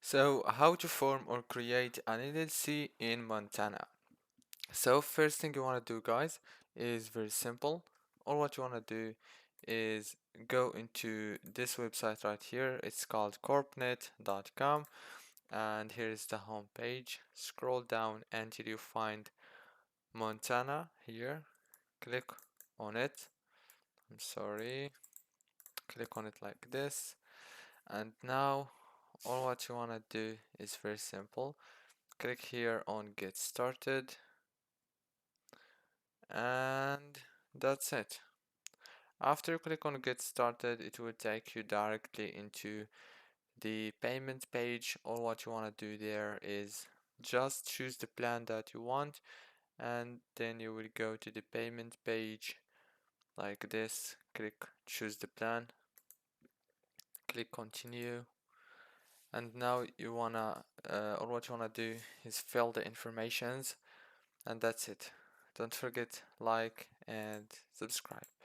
So, how to form or create an LLC in Montana? So, first thing you want to do, guys, is very simple. All what you want to do is go into this website right here. It's called corpnet.com, and here is the home page. Scroll down until you find Montana here. Click on it. I'm sorry. Click on it like this. And now, all what you want to do is very simple. Click here on get started, and that's it. After you click on get started, it will take you directly into the payment page. All what you want to do there is just choose the plan that you want, and then you will go to the payment page like this. Click choose the plan, click continue, and now you wanna or what you wanna do is fill the informations, and that's it. Don't forget like and subscribe.